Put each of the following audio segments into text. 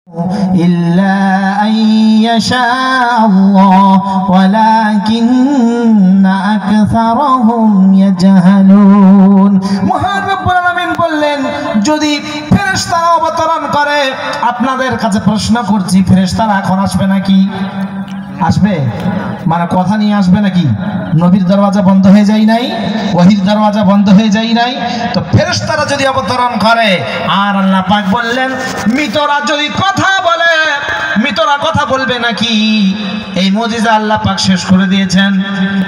إلا أن يشاء الله ولكن أكثرهم يجهلون মহান রব্বুল আলামিন বললেন যদি ফেরেশতারা অবতরণ করে আপনাদের কাছে প্রশ্ন করছি ফেরেশতারা এখন আসবে নাকি আসবে মানে কথা নিয়ে আসবে নাকি নবীর দরওয়াজা বন্ধ হয়ে যায় নাই ওহীর দরওয়াজা বন্ধ হয়ে যায় নাই তো ফেরেশতারা যদি অবতরণ করে আর আল্লাহ পাক বললেন মৃতরা যদি কথা বলে মৃতরা কথা বলবে নাকি এই মুজিজা আল্লাহ পাক শেষ করে দিয়েছেন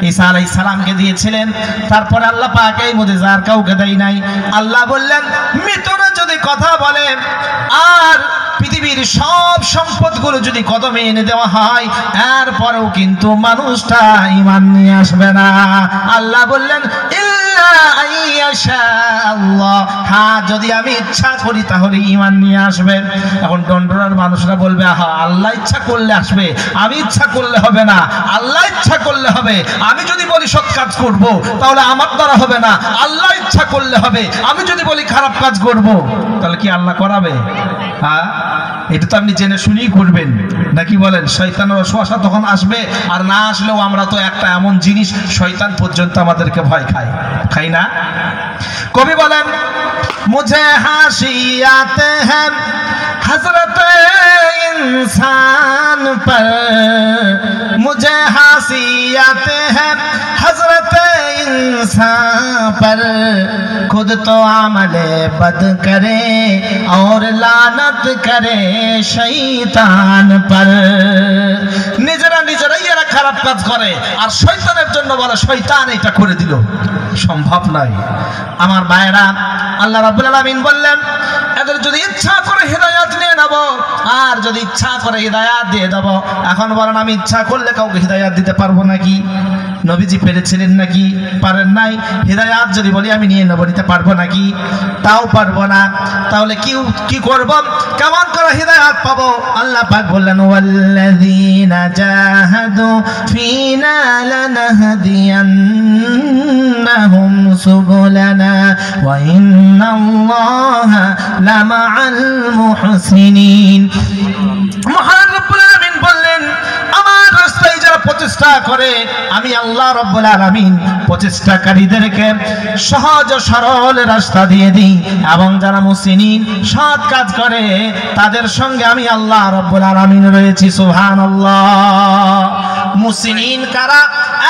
ঈসা আলাইহিস সালামকে দিয়েছিলেন তারপরে আল্লাহ পাক এই মুজিজা আর কাউকে দেয় নাই আল্লাহ বললেন মৃতরা যদি কথা বলে আর পৃথিবীর সব সম্পদগুলো যদি কদমে এনে দেওয়া হয় এরপরেও কিন্তু মানুষটা ঈমান নিয়ে আসবে না আল্লাহ বললেন ইল্লা আইয়াশা আল্লাহ হ্যাঁ যদি আমি ইচ্ছা করি তাহলে ঈমান নিয়ে আসবে এখন ডন্ডরার মানুষরা বলবে হ্যাঁ আল্লাহ ইচ্ছা করলে আসবে আমি ইচ্ছা করলে হবে না আল্লাহ ইচ্ছা করলে হবে আমি যদি বলি সৎ কাজ করব তাহলে আমার দ্বারা হবে না আল্লাহ ইচ্ছা করলে হবে আমি যদি বলি খারাপ কাজ করব তাহলে কি আল্লাহ করাবে হ্যাঁ এটা তো আপনি জেনে শুনেই করবেন নাকি বলেন শয়তানের ওয়াসওয়াসা তখন আসবে আর না আসলেও আমরা তো একটা এমন জিনিস শয়তান পর্যন্ত আমাদেরকে ভয় খাই না কবি বলেন মুঝে হাসি আতে হ্যাঁ হযরত इंसान पर मुझे हंसी आते हैं हजरत इंसान पर खुद तो आमले बद करे और लानत करे शैतान पर নিজেরা নিজেরাই এরা খারাপ কাজ করে আর শয়তানের জন্য বলে শয়তান এটা করে দিল সম্ভব নয় আমার ভাইরা আল্লাহ রাব্বুল আলামিন বললেন এদের যদি ইচ্ছা করে হিদায়াত নিয়ে নেব আর যদি ইচ্ছা করে হিদায়াত দিয়ে দেব এখন বলেন আমি ইচ্ছা করলে কাউকে হিদায়াত দিতে পারবো নাকি নবীজি পেরেছিলেন নাকি পারেন নাই হিদায়াত যদি বলি আমি নিয়ে নেব নিতে পারবো নাকি তাও পারবো না তাহলে কি করব কেমন করে হিদায়াত পাবো আল্লাহ পাক বললেন ওয়াল্লাযীনা জাহাদু ফিনা লানাহদিয়ান্নাহুম সুবুলানা ওয়া ইন্নাল্লাহা লামাআল মুহসিনিন মহান রব্বুল আলামিন বললেন আমার রাস্তায় যারা প্রচেষ্টা করে আমি আল্লাহ রব্বুল আলামিন প্রচেষ্টাকারীদেরকে সহজ ও সরল রাস্তা দিয়ে দিই এবং যারা মুহসিনিন সৎ কাজ করে তাদের সঙ্গে আমি আল্লাহ রব্বুল আলামিন রয়েছি সুবহানাল্লাহ মুহসিনিন কারা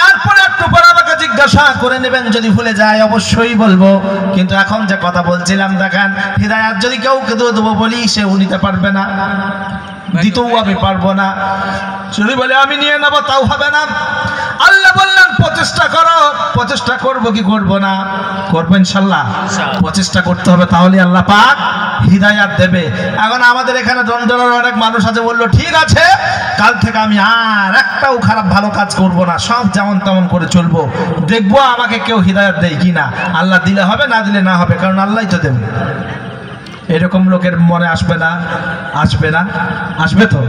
এরপরে একটু পরে আমাকে জিজ্ঞাসা করে নেবেন যদি ভুলে যায় অবশ্যই বলবো কিন্তু এখন যে কথা বলছিলাম দেখেন হিদায়াত যদি কাউকে দেবো বলি সেও নিতে পারবে না দিতেও আমি পারবো না যদি বলে আমি নিয়ে নেবো তাও হবে না আল্লাহ বললেন প্রচেষ্টা করো প্রচেষ্টা করবো কি করবো না করবো ইনশাল্লাহ প্রচেষ্টা করতে হবে তাহলে আল্লাহ পাক হিদায়াত দেবে এখন আমাদের এখানে দণ্ডরার অনেক মানুষ আছে বললো ঠিক আছে কাল থেকে আমি আর একটাও খারাপ ভালো কাজ করব না সব যেমন তেমন করে চলবো দেখবো আমাকে কেউ হিদায়াত দেয় কিনা আল্লাহ দিলে হবে না দিলে না হবে কারণ আল্লাহই তো দেবে এরকম লোকের মনে আসবে না আসবে তো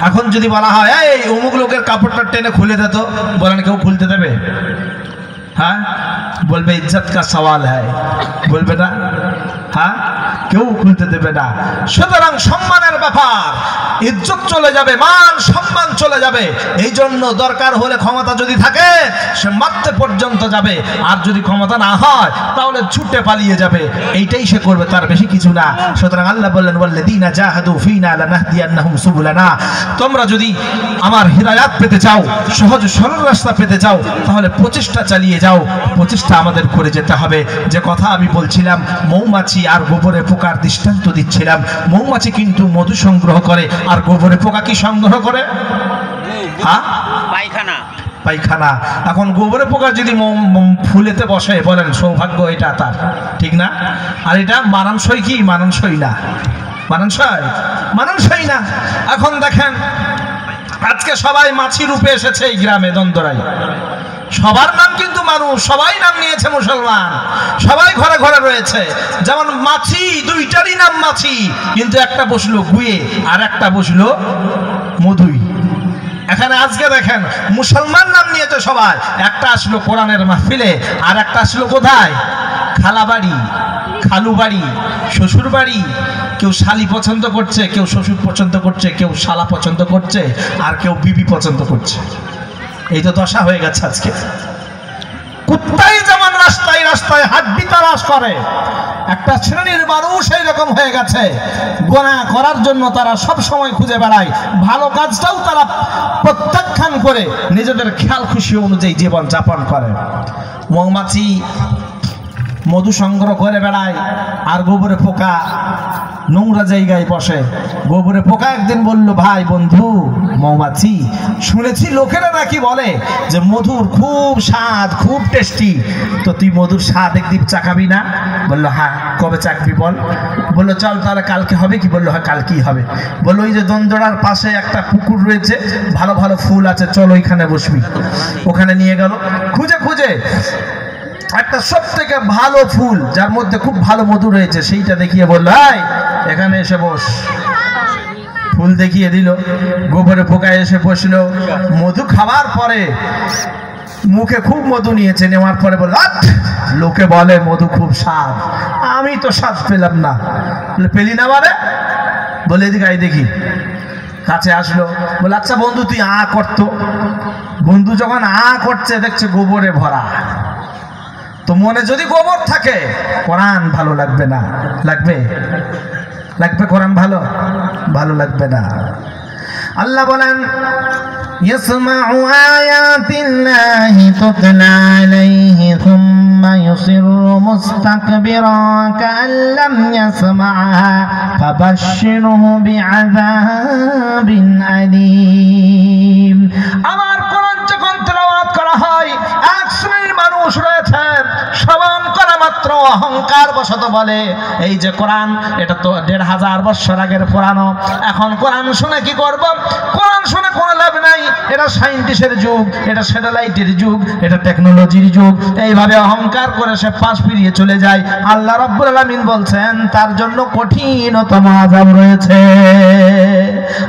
এখন যদি বলা হয় এই অমুক লোকের কাপড়টা টেনে খুলে দে তো বলেন কেউ খুলতে দেবে হ্যাঁ বলবে ইজ্জত কা সওয়াল হ্যায় বলবে না হ্যাঁ কেউ খুলতে দেবে না সুতরাং সম্মানের ব্যাপার ইজ্জত চলে যাবে মান সম্মান চলে যাবে এই জন্য দরকার হলে ক্ষমতা যদি থাকে সে মারতে পর্যন্ত যাবে আর যদি ক্ষমতা না হয় তাহলে ছুটে পালিয়ে যাবে এইটাই সে করবে তার বেশি কিছু না সুতরাং আল্লাহ বললেন ওয়াল্লাযীনা জাহাদু ফীনা লানাহদিয়ান্নাহুম সুবুলানা তোমরা যদি আমার হিদায়াত পেতে চাও সহজ সরল রাস্তা পেতে চাও তাহলে প্রচেষ্টা চালিয়ে যাও প্রচেষ্টা আমাদের করে যেতে হবে যে কথা আমি বলছিলাম মৌমাছি আর গোবরে পোকার দৃষ্টান্ত দিচ্ছিলাম মৌমাছি কিন্তু মধু সংগ্রহ করে আর গোবরে পোকা কি সংগ্রহ করে হ্যাঁ পায়খানা এখন গোবরে পোকা যদি ফুলেতে বসে বলেন সৌভাগ্য এটা তার ঠিক না আর এটা মানানসই কি মানানসই না মানানসই না এখন দেখেন আজকে সবাই মাছি রূপে এসেছে এই গ্রামে দন্দরাই সবার নাম কিন্তু মানুষ সবাই নাম নিয়েছে মুসলমান সবাই ঘরে ঘরে রয়েছে যেমন মাছি দুইটারই নাম মাছি কিন্তু একটা বসলো গুয়ে আর একটা বসলো মধুই এখানে আজকে দেখেন মুসলমান নাম নিয়েছে সবাই একটা আসলো কোরআনের মাহফিলে আর একটা আসলো কোথায় খালাবাড়ি খালু বাড়ি শ্বশুর বাড়ি কেউ শালি পছন্দ করছে, কেউ শ্বশুর পছন্দ করছে, কেউ শালা পছন্দ করছে, আর কেউ বিবি পছন্দ করছে। এই তো দশা হয়ে গেছে আজকে। কুত্তাই যেমন রাস্তায় রাস্তায় হাড্ডি তালাশ করে, একটা শ্রেণীর মানুষ এইরকম হয়ে গেছে, গুনাহ করার জন্য তারা সব সময় খুঁজে বেড়ায়, ভালো কাজটাও তারা প্রত্যাখ্যান করে নিজেদের খেয়াল খুশি অনুযায়ী জীবন যাপন করে। মৌমাছি মধু সংগ্রহ করে বেড়ায়, আর গোবরে পোকা নোংরা জায়গায় বসে। গোবরে পোকা একদিন বলল, ভাই বন্ধু মৌমাছি, শুনেছি লোকেরা নাকি বলে যে মধুর খুব স্বাদ, খুব টেস্টি, তো তুই মধুর স্বাদ একদিন চাকাবি না? বললো হ্যাঁ। কবে চাকবি বল? বললো চল তাহলে কালকে হবে কি? বললো হ্যাঁ কালকেই হবে। বললো ওই যে দন্দড়ার পাশে একটা পুকুর রয়েছে, ভালো ভালো ফুল আছে, চল ওইখানে বসবি। ওখানে নিয়ে গেল, খুঁজে খুঁজে একটা সব থেকে ভালো ফুল যার মধ্যে খুব ভালো মধু রয়েছে সেইটা দেখিয়ে বললো এখানে এসে বস। ফুল দেখিয়ে দিল, গোবরে পোকা এসে বসলো। মধু খাওয়ার পরে মুখে খুব মধু নিয়েছে, নেওয়ার পরে বলল লোকে বলে মধু খুব স্বাদ, আমি তো স্বাদ পেলাম না। পেলি না মানে? বলে এদিকে আই দেখি। কাছে আসলো, বলে আচ্ছা বন্ধু তুই আ করতো। বন্ধু যখন আ করছে দেখছে গোবরে ভরা, তো মনে যদি গোবর থাকে কোরআন ভালো লাগবে না। লাগবে? লাগবে কোরআন ভালো? ভালো লাগবে না। আল্লাহ বলেন ইয়াসমাউ আয়াতিল্লাহি তুতলা আলাইহি সুম্মা ইউসিরু মুস্তাকবিরান কাআল্লাম ইয়াসমাআহা ফাবাশশিরহু বিআযাবিন আলীম। আমার কোরআন যখন তেলাওয়াত করা হয়, এক শ্রেণীর মানুষ রয়েছে শ্রবণ করা মাত্র অহংকার বশত বলে এই যে কোরআন, এটা তো ১৫০০ বছর আগের পুরানো, এখন কোরআন শুনে কি করব? কোরআন শুনে কোনো লাভ নাই, এটা সায়েন্টিস্টের যুগ, এটা স্যাটেলাইটের যুগ, এটা টেকনোলজির যুগ। এইভাবে অহংকার করে সে পাশ ফিরিয়ে চলে যায়। আল্লাহ রাব্বুল আলামিন বলছেন তার জন্য কঠিনতম আযাব রয়েছে।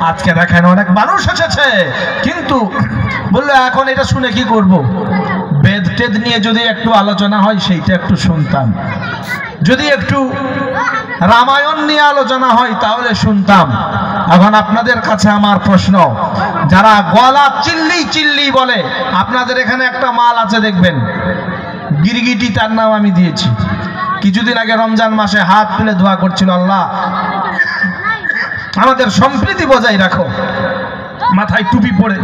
আজকে দেখেন অনেক মানুষ এসেছে, কিন্তু বললো এখন এটা শুনে কি করব? বেদ টেদ নিয়ে যদি একটু আলোচনা হয় সেইটা একটু শুনতাম, যদি একটু রামায়ণ নিয়ে আলোচনা হয় তাহলে শুনতাম। এখন আপনাদের কাছে আমার প্রশ্ন, যারা গলা চিল্লি চিল্লি বলে, আপনাদের এখানে একটা মাল আছে দেখবেন, গিরগিটি, তার নাম আমি দিয়েছি। কিছুদিন আগে রমজান মাসে হাত তুলে দোয়া করছিল, আল্লাহ আমাদের সম্প্রীতি বজায় রাখো, মাথায় টুপি পরে।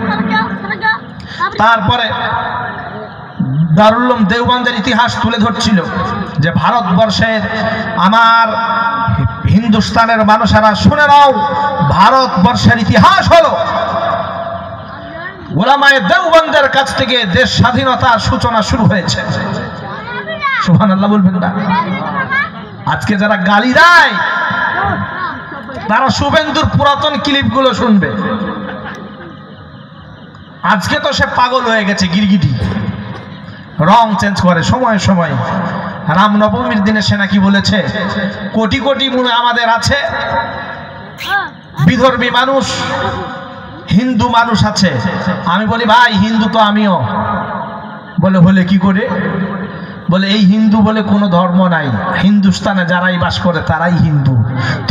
তারপরে দারুল উলুম দেওবন্দের ইতিহাস তুলে ধরছিল যে ভারতবর্ষের, আমার হিন্দুস্তানের মানুষেরা শুনে নাও, ভারতবর্ষের ইতিহাস হলো উলামায়ে দেওবন্দের কাছ থেকে দেশ স্বাধীনতার সূচনা শুরু হয়েছে। সুবহানাল্লাহ বলবেন না? আজকে যারা গালি দেয় তারা শুভেন্দুর পুরাতন ক্লিপগুলো শুনবে। আজকে তো সে পাগল হয়ে গেছে, গিরগিটি, রং চেঞ্জ করে সময় সময়। রামনবমীর দিনে সে নাকি বলেছে কোটি কোটি আমাদের আছে বিধর্মী মানুষ, হিন্দু মানুষ আছে। আমি বলি ভাই হিন্দু তো আমিও। বলে হলে কি করে? বলে এই হিন্দু বলে কোনো ধর্ম নাই, হিন্দুস্তানে যারাই বাস করে তারাই হিন্দু।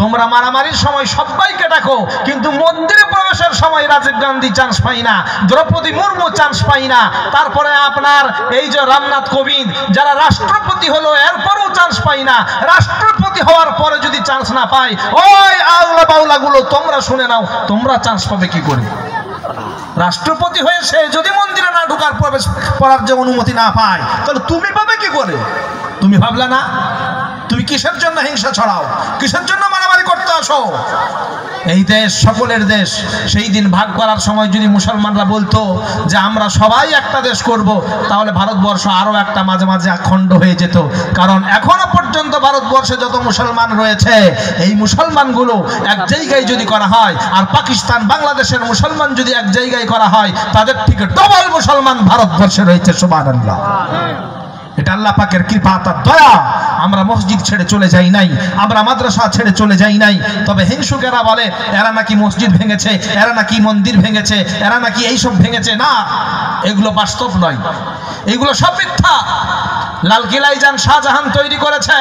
তোমরা মারামারির সময় সবাইকে ডাকো, কিন্তু মন্দিরে প্রবেশের সময় রাজীব গান্ধী চান্স পাই না, দ্রৌপদী মুর্মু চান্স পাই না, তারপরে আপনার এই যে রামনাথ কোবিন্দ যারা রাষ্ট্রপতি হলো এরপরও চান্স পাই না। রাষ্ট্রপতি হওয়ার পরে যদি চান্স না পাই, ওই আউলা বাউলা গুলো তোমরা শুনে নাও, তোমরা চান্স পাবে কি করে? রাষ্ট্রপতি হয়ে সে যদি মন্দিরে না ঢোকার প্রবেশ করার যে অনুমতি না পায়, তাহলে তুমি পাবে কি করে? তুমি ভাবলে না? তুমি কিসের জন্য হিংসা ছড়াও? কিসের জন্য মারামারি করতে আসো? এই দেশ সকলের দেশ। সেই দিন ভাগ করার সময় যদি মুসলমানরা বলতো যে আমরা সবাই একটা দেশ করব, তাহলে ভারতবর্ষ আরো একটা মাঝে মাঝে অখণ্ড হয়ে যেত। কারণ এখনো পর্যন্ত ভারতবর্ষে যত মুসলমান রয়েছে, এই মুসলমানগুলো এক জায়গায় যদি করা হয়, আর পাকিস্তান বাংলাদেশের মুসলমান যদি এক জায়গায় করা হয়, তাদের থেকে ডবল মুসলমান ভারতবর্ষে রয়েছে। সুবহানাল্লাহ। এটা আল্লাহ পাকের কৃপা, তার দয়া। আমরা মসজিদ ছেড়ে চলে যাই নাই, আমরা মাদ্রাসা ছেড়ে চলে যাই নাই। তবে হিংসুকেরা বলে এরা নাকি মসজিদ ভেঙেছে, এরা নাকি মন্দির ভেঙেছে, এরা নাকি এইসব ভেঙেছে। না, এগুলো বাস্তব নয়, এগুলো সব মিথ্যা। লালকিল্লায় যান, শাহজাহান তৈরি করেছে,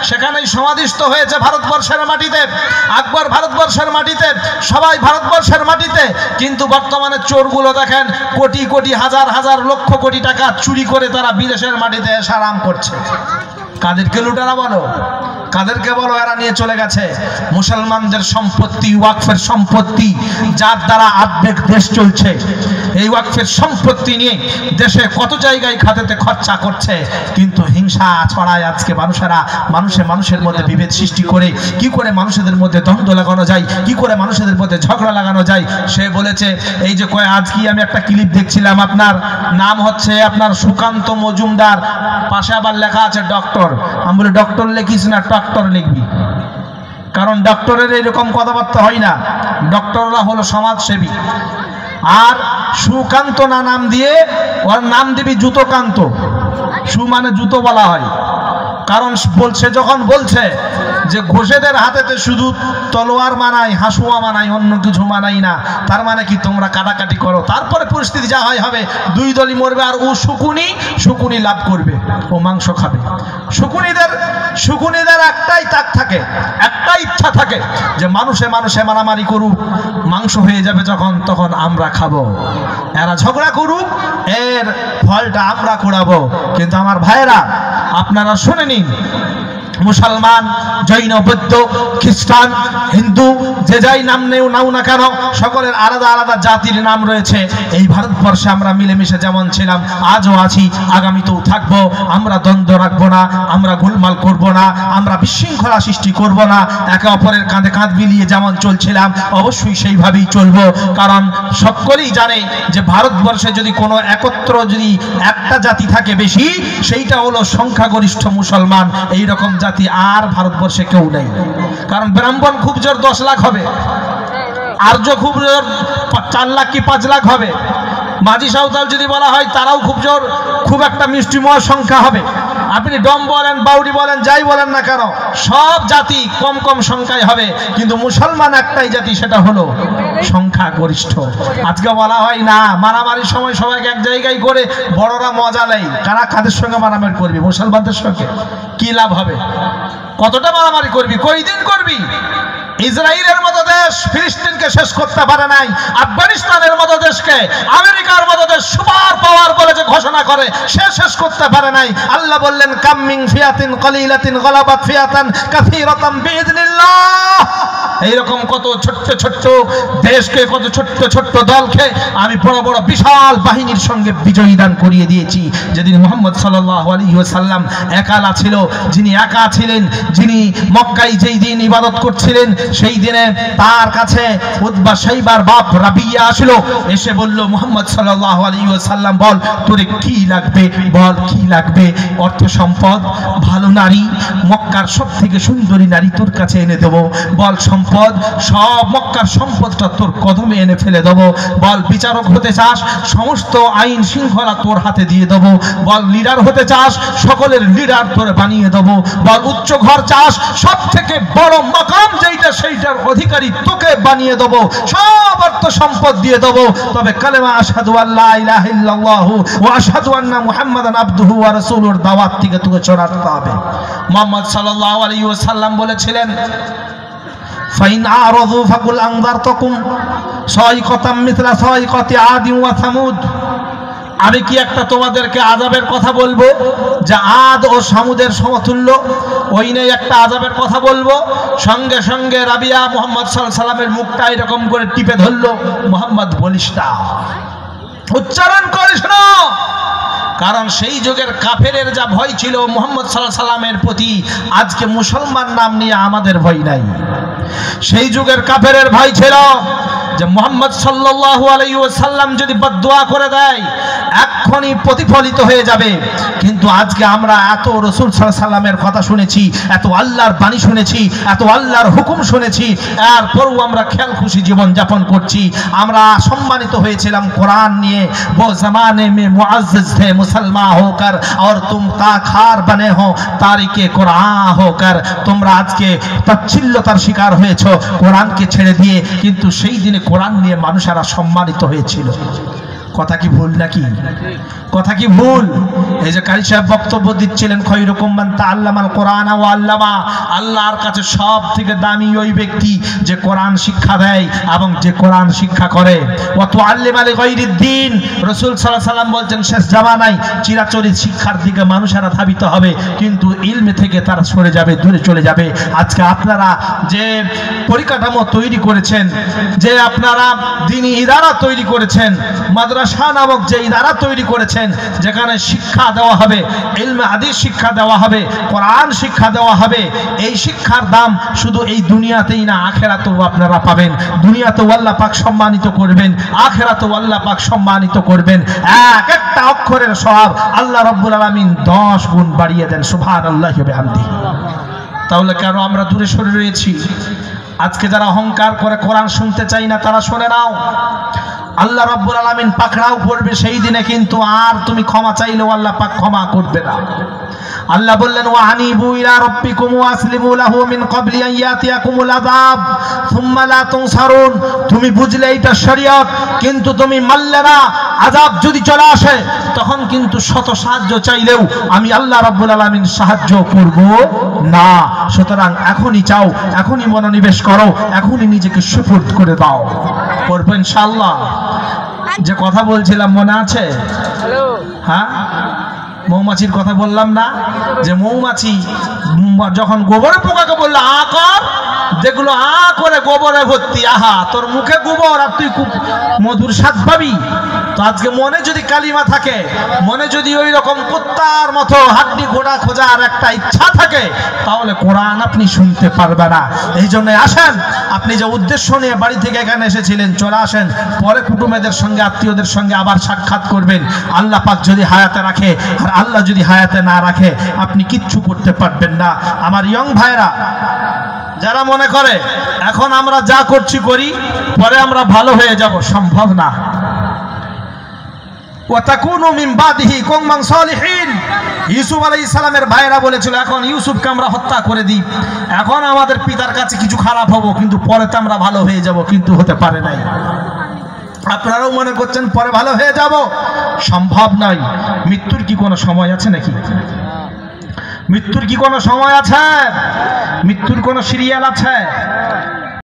সেখানেই সমাধিস্থ হয়েছে ভারতবর্ষের মাটিতে। আকবর ভারতবর্ষের মাটিতে, সবাই ভারতবর্ষের মাটিতে। কিন্তু বর্তমানে চোরগুলো দেখেন কোটি কোটি হাজার হাজার লক্ষ কোটি টাকা চুরি করে তারা বিদেশের মাটিতে এসে আরাম করছে। কাদেরকে লুটারা বলো, কাদেরকে বলো এরা নিয়ে চলে গেছে মুসলমানদের সম্পত্তি, ওয়াকফের সম্পত্তি, যার দ্বারা আর্ধেক দেশ চলছে। এই ওয়াকফের সম্পত্তি নিয়ে দেশে কত জায়গায় খাতেতে খরচা করছে, কিন্তু হিংসা ছড়ায়। আজকে মানুষের মধ্যে বিভেদ সৃষ্টি করে কি করে মানুষদের মধ্যে দ্বন্দ্ব লাগানো যায়, কি করে মানুষদের মধ্যে ঝগড়া লাগানো যায়। সে বলেছে, এই যে আজকে আমি একটা ক্লিপ দেখছিলাম, আপনার নাম হচ্ছে আপনার সুকান্ত মজুমদার, পাশে আবার লেখা আছে ডক্টর। আমি বলি ডক্টর লিখিস না, ডক্টর লিখবি, কারণ ডক্টরের এরকম কথাবার্তা হয় না। ডক্টররা হলো সমাজসেবী। আর সুকান্ত না নাম দিয়ে ওর নাম দিবি জুতোকান্ত। সু মানে জুতো বলা হয়, কারণ বলছে যখন বলছে যে ঘোষেদের হাতেতে শুধু তলোয়ার মানাই, হাসুয়া মানাই, অন্য কিছু মানাই না, তার মানে কি তোমরা কাটাকাটি করো। তারপরে পরিস্থিতি যা হয় হবে, দুই দলই মরবে। আর ও শকুনি লাভ করবে, ও মাংস খাবে। শকুনিদের একটাই তাক থাকে, একটাই ইচ্ছা থাকে যে মানুষে মারামারি করুক, মাংস হয়ে যাবে যখন, তখন আমরা খাবো। এরা ঝগড়া করুক, এর ফলটা আমরা কুড়াবো। কিন্তু আমার ভাইয়েরা, আপনারা শুনে নিন, মুসলমান, জৈন, বৌদ্ধ, খ্রিস্টান, হিন্দু, যে যাই নাম নাও না কেন, সকলের আলাদা আলাদা জাতির নাম রয়েছে। এই ভারতবর্ষে আমরা মিলেমিশে যেমন ছিলাম, আজও আছি, আগামীতেও থাকবো। আমরা দ্বন্দ্ব রাখবো না, আমরা গোলমাল করব না, আমরা বিশৃঙ্খলা সৃষ্টি করব না। একে অপরের কাঁধে কাঁধ মিলিয়ে যেমন চলছিলাম, অবশ্যই সেইভাবেই চলবো। কারণ সকলেই জানে যে ভারতবর্ষে যদি কোনো যদি একটা জাতি থাকে বেশি, সেইটা হলো সংখ্যাগরিষ্ঠ মুসলমান। এইরকম জাতি আর ভারতবর্ষে কেউ নেই। কারণ ব্রাহ্মণ খুব জোর 10 লাখ হবে, আর্য খুব জোর 4 লাখ কি 5 লাখ হবে, মাঝি সাঁওতাল যদি বলা হয় তারাও খুব একটা মিষ্টিময় সংখ্যা হবে। আপনি ডম বলেন, বাউরি বলেন, যাই বলেন না কেন, সব জাতি কম কম সংখ্যায় হবে। কিন্তু মুসলমান একটাই জাতি, সেটা হলো সংখ্যা গরিষ্ঠ। আজকে বলা হয় না, মারামারির সময় সবাইকে এক জায়গায় করে বড়রা মজা নেই। কাদের সঙ্গে মারামারি করবি? মুসলমানদের সঙ্গে। কি লাভ হবে? কতটা মারামারি করবি? কয়দিন করবি? ইসরায়েলের মতো দেশ ফিলিস্তিনকে শেষ করতে পারে নাই, আফগানিস্তানের মতো দেশকে, আমেরিকার মতো দেশ সুপার পাওয়ার বলে যে ঘোষণা করে, সে শেষ করতে পারে নাই। আল্লাহ বললেন, কাম মিন ফিয়াতিন কলিলাতিন গলাবাত ফিয়াতান কাসীরাতাম বিইذنিল্লাহ। এইরকম কত ছোট্ট ছোট্ট দেশকে, কত ছোট্ট ছোট্ট দলকে আমি বড় বড় বিশাল বাহিনীর সঙ্গে বিজয়ী দান করিয়ে দিয়েছি। যেদিন মুহাম্মদ সাল্লাল্লাহু আলাইহি ওয়াসাল্লাম একালা ছিল, যিনি একা ছিলেন, যিনি মক্কায় যেই দিন ইবাদত করছিলেন, সেই দিনে তার কাছে উতবা শাইবার বাপ রাবিয়া আসলো, এসে বলল, মুহাম্মদ সাল্লাল্লাহু আলাইহি ওয়াসাল্লাম, বল তোর কি লাগবে, বল কি লাগবে। অর্থ সম্পদ, ভালো নারী, মক্কার সবথেকে সুন্দরী নারী তোর কাছে এনে দেবো। বল সম্পদ, সব মক্কার সম্পদটা তোর কদমে এনে ফেলে দেবো। বল বিচারক হতে চাস, সমস্ত আইন শৃঙ্খলা তোর হাতে দিয়ে দেবো। বল লিডার হতে চাস, সকলের লিডার তোর বানিয়ে দেবো। বল উচ্চ ঘর চাস, সব থেকে বড় মাকাম যেইটা, সেইটার অধিকারী তোকে বানিয়ে দেবো। সব অর্থ সম্পদ দিয়ে দেবো। তবে কালেমা আশহাদু আল্লা ইলাহা ইল্লাল্লাহু ওয়া আশহাদু আন্না মুহাম্মাদান আবদুহু ওয়া রাসূলুর দাওয়াত থেকে তোকে ছড়াতে হবে। মুহাম্মদ সাল্লাল্লাহু আলাইহি ওয়াসাল্লাম বলেছিলেন, ফাইন আরাযু ফাকুল আনযারতুকুম সাইকাতাম মিথলা সাইকাতি আদি ওয়া সামুদ। আমি কি একটা তোমাদেরকে আযাবের কথা বলবো যা আদ ও সামুদের সমতুল্য? ওই নেই একটা আযাবের কথা বলবো। সঙ্গে সঙ্গে রাবিয়া মুহাম্মদ সাল্লাল্লাহু আলাইহি ওয়াসাল্লামের মুখটা এরকম করে টিপে ধরলো, মুহাম্মদ বলিস না, উচ্চারণ করিস না। কারণ সেই যুগের কাফেরের যা ভয় ছিল মুহাম্মদ সাল্লাল্লাহু আলাইহি ওয়াসাল্লামের প্রতি, আজকে মুসলমান নাম নিয়ে আমাদের ভয় নাই। সেই যুগের কাফেরের ভয় ছিল যে মুহাম্মদ সাল্লাল্লাহু আলাইহি ওয়াসাল্লাম যদি বদদুয়া করে দেয় এক্ষুনি প্রতিফলিত হয়ে যাবে। কিন্তু আজকে আমরা এত রাসূল সাল্লাল্লাহু আলাইহি ওয়াসাল্লামের কথা শুনেছি, এত আল্লাহর বাণী শুনেছি, এত আল্লাহর হুকুম শুনেছি, এরপরও আমরা খেয়াল খুশি জীবন যাপন করছি। আমরা সম্মানিত হয়েছিলাম কোরআন নিয়ে। वो ज़माने में मुअज़्ज़ज़ थे मुसलमान होकर और तुम ताखार बने हो तारिके कुरान होकर। তোমরা আজকে তাচ্ছিল্যতার শিকার হয়েছো কোরআনকে ছেড়ে দিয়ে, কিন্তু সেই দিনে কোরআন নিয়ে মানুষেরা সম্মানিত হয়েছিল। কথা কি ভুল নাকি? কথা কি ভুল? এই যে কারি সাহেব বক্তব্য দিচ্ছিলেন, খৈরুকুম মান তাআল্লামাল কোরআন ওয়া আল্লামা, আল্লাহর কাছে সব থেকে দামি ওই ব্যক্তি যে কোরআন শিক্ষা দেয় এবং যে কোরআন শিক্ষা করে। ওয়া তুআল্লিমা লিগাইরিদ দ্বীন, রাসূল সাল্লাল্লাহু আলাইহি সাল্লাম বলছেন শেষ জামানায় চিরাচরিত শিক্ষার দিকে মানুষেরা ধাবিত হবে, কিন্তু ইলমে থেকে তারা সরে যাবে, দূরে চলে যাবে। আজকে আপনারা যে পরিকাঠামো তৈরি করেছেন, যে আপনারা দ্বীনি ইদারা তৈরি করেছেন, মাদ্রাসা নামক যে ইদারা তৈরি করেছেন, যেখানে শিক্ষা দেওয়া হবে, ইলমে হাদিস শিক্ষা দেওয়া হবে, কোরআন শিক্ষা দেওয়া হবে, এই শিক্ষার দাম শুধু এই দুনিয়াতেই না, আখিরাতেও আপনারা পাবেন। দুনিয়াতেও আল্লাহ পাক সম্মানিত করবেন, আখিরাতেও আল্লাহ পাক সম্মানিত করবেন। এক একটা অক্ষরের সওয়াব আল্লাহ রাব্বুল আলামিন 10 গুণ বাড়িয়ে দেন। সুবহানাল্লাহি ওয়া বিহামদিহি। তাহলে কেন আমরা দূরে সরে রয়েছি? আজকে যারা অহংকার করে কোরআন শুনতে চাই না, তারা শুনে নাও, আল্লাহ রাব্বুল আলামিন পাকড়াও করবে সেই দিনে, কিন্তু আর তুমি ক্ষমা চাইলেও আল্লাহ পাক ক্ষমা করবে না। আল্লাহ বললেন ওয়া আনিবু ইলা রাব্বিকুম ওয়া আসলিমু লাহু মিন ক্বাবলি আন ইয়াতিয়াকুমুল আযাব সুম্মা লা তুনসারুন। তুমি বুঝলে এটা শরীয়ত, কিন্তু তুমি মানলে না। আযাব যদি চলে আসে তখন কিন্তু শত সাহায্য চাইলেও আমি আল্লাহ রাব্বুল আলামিন সাহায্য করব না। সুতরাং এখনই চাও, এখনই মনোনিবেশ করো, এখনই নিজেকে সুপুর্দ করে দাও। করবো ইনশাআল্লাহ। যে কথা বলছিলাম মনে আছে? হ্যাঁ, মৌমাছির কথা বললাম না, যে মৌমাছি যখন গোবরে পোকাকে বললো আ কর, দেখলো আ করে গোবরে ভর্তি। আহা, তোর মুখে গোবর আর তুই খুব মধুর স্বাদ পাবি। তো আজকে মনে যদি কালিমা থাকে, মনে যদি ওই রকম কুত্তার মতো হাড্ডি ঘোড়া খোঁজার একটা ইচ্ছা থাকে, তাহলে কোরআন আপনি শুনতে পারবে না। এই জন্য আসেন, আপনি যে উদ্দেশ্য নিয়ে বাড়ি থেকে এখানে এসেছিলেন, চলে আসেন। পরে কুটুমেদের সঙ্গে, আত্মীয়দের সঙ্গে আবার সাক্ষাৎ করবেন। আল্লাহ পাক যদি হায়াতে রাখে, আর আল্লাহ যদি হায়াতে না রাখে, আপনি কিচ্ছু করতে পারবেন না। আমার ইয়ং ভাইরা যারা মনে করে এখন আমরা যা করছি করি, পরে আমরা ভালো হয়ে যাব, সম্ভব না। ওয়াতাকুনু মিন বাদিহি কওমান সালিহিন। ইউসুফ আলাইহিস সালামের ভাইরা বলেছিল এখন ইউসুফকে আমরা হত্যা করে দিই, এখন আমাদের পিতার কাছে কিছু খারাপ হবো, কিন্তু পরে তো আমরা ভালো হয়ে যাব, কিন্তু হতে পারে নাই। আপনারাও মনে করছেন পরে ভালো হয়ে যাব, সম্ভব নয়। মৃত্যুর কি কোনো সময় আছে নাকি? মৃত্যুর কি কোনো সময় আছে? মৃত্যুর কোনো সিরিয়াল আছে?